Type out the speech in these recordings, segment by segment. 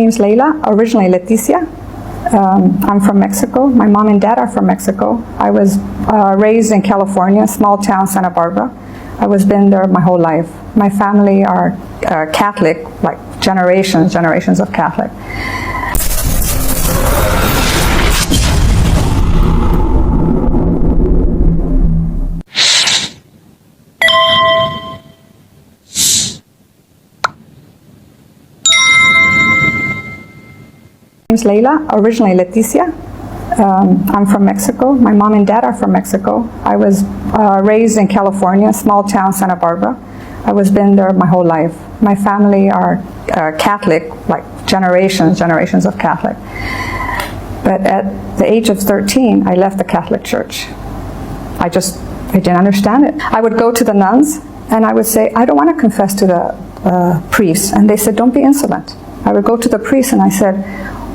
name's Laila, originally Leticia. I'm from Mexico. My mom and dad are from Mexico. I was raised in California, small town Santa Barbara. I was been there my whole life. My family are Catholic, like generations of Catholic. My name's Laila, originally Leticia. I'm from Mexico. My mom and dad are from Mexico. I was raised in California, small town Santa Barbara. I was been there my whole life. My family are Catholic, like generations of Catholic. But at the age of 13, I left the Catholic Church. I didn't understand it. I would go to the nuns and I would say, I don't want to confess to the priests. And they said, don't be insolent. I would go to the priest and I said,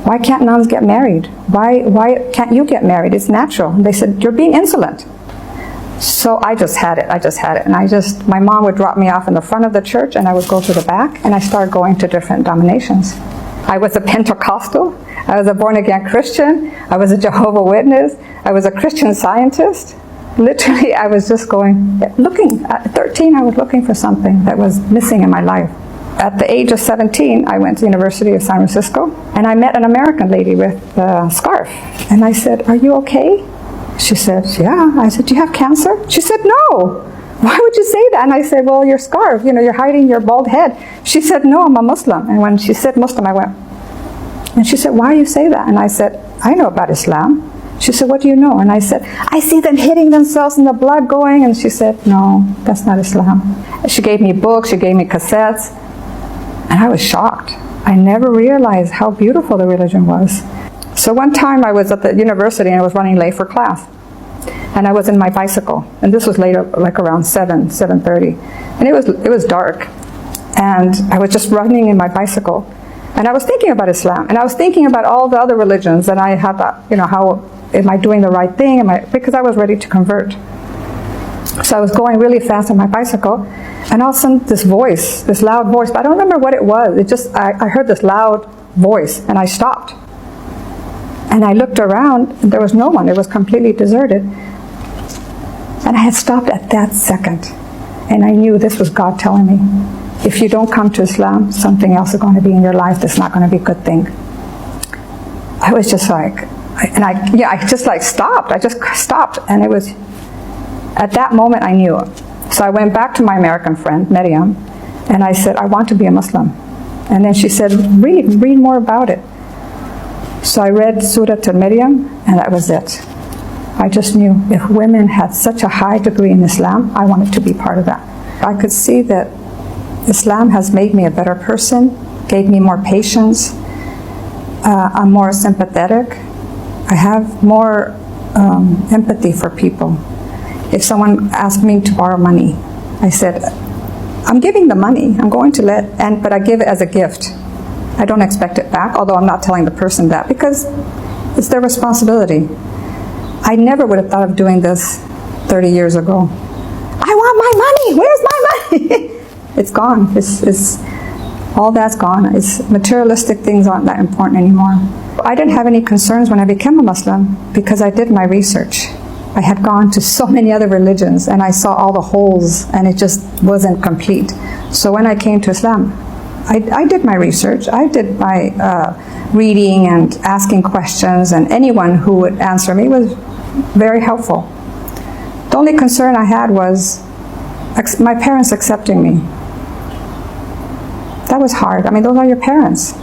why can't nuns get married? Why can't you get married? It's natural. And they said, you're being insolent. So I just had it. And my mom would drop me off in the front of the church and I would go to the back and I started going to different denominations. I was a Pentecostal. I was a born-again Christian. I was a Jehovah's Witness. I was a Christian Scientist. Literally, I was just looking. At 13, I was looking for something that was missing in my life. At the age of 17, I went to the University of San Francisco, and I met an American lady with a scarf. And I said, are you okay? She said, yeah. I said, do you have cancer? She said, no. Why would you say that? And I said, well, your scarf, you're hiding your bald head. She said, no, I'm a Muslim. And when she said Muslim, I went, and she said, why do you say that? And I said, I know about Islam. She said, what do you know? And I said, I see them hitting themselves and the blood going. And she said, no, that's not Islam. She gave me books, she gave me cassettes. And I was shocked. I never realized how beautiful the religion was. So one time I was at the university and I was running late for class. And I was in my bicycle. And this was later, like around 7:30. And it was dark. And I was just running in my bicycle. And I was thinking about Islam. And I was thinking about all the other religions. And I had that, how am I doing the right thing? Because I was ready to convert. So I was going really fast on my bicycle. And all of a sudden, this loud voice, but I don't remember what it was. I heard this loud voice, and I stopped. And I looked around, and there was no one. It was completely deserted. And I had stopped at that second. And I knew this was God telling me, if you don't come to Islam, something else is going to be in your life that's not going to be a good thing. I was just like, I just stopped. I just stopped, and it was, at that moment I knew. So I went back to my American friend, Miriam, and I said, I want to be a Muslim. And then she said, read more about it. So I read Surah Al-Maryam, and that was it. I just knew if women had such a high degree in Islam, I wanted to be part of that. I could see that Islam has made me a better person, gave me more patience. I'm more sympathetic. I have more empathy for people. If someone asked me to borrow money, I said, I'm giving the money. I'm going to but I give it as a gift. I don't expect it back, although I'm not telling the person that because it's their responsibility. I never would have thought of doing this 30 years ago. I want my money. Where's my money? It's gone. It's all that's gone. Materialistic things aren't that important anymore. I didn't have any concerns when I became a Muslim because I did my research. I had gone to so many other religions and I saw all the holes and it just wasn't complete. So when I came to Islam, I did my research. I did my reading and asking questions, and anyone who would answer me was very helpful. The only concern I had was my parents accepting me. That was hard. I mean, those are your parents.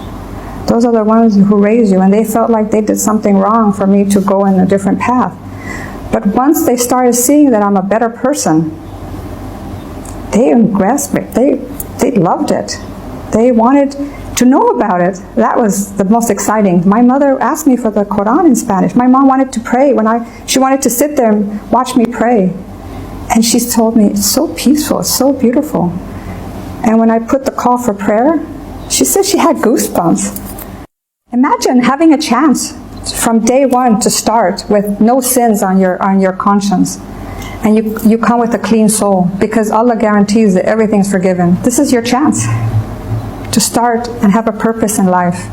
Those are the ones who raised you, and they felt like they did something wrong for me to go in a different path. But once they started seeing that I'm a better person, they grasped it. They loved it. They wanted to know about it. That was the most exciting. My mother asked me for the Quran in Spanish. My mom wanted to pray. She wanted to sit there and watch me pray. And she told me, it's so peaceful, it's so beautiful. And when I put the call for prayer, she said she had goosebumps. Imagine having a chance from day one to start with no sins on your conscience. And you come with a clean soul because Allah guarantees that everything's forgiven. This is your chance to start and have a purpose in life.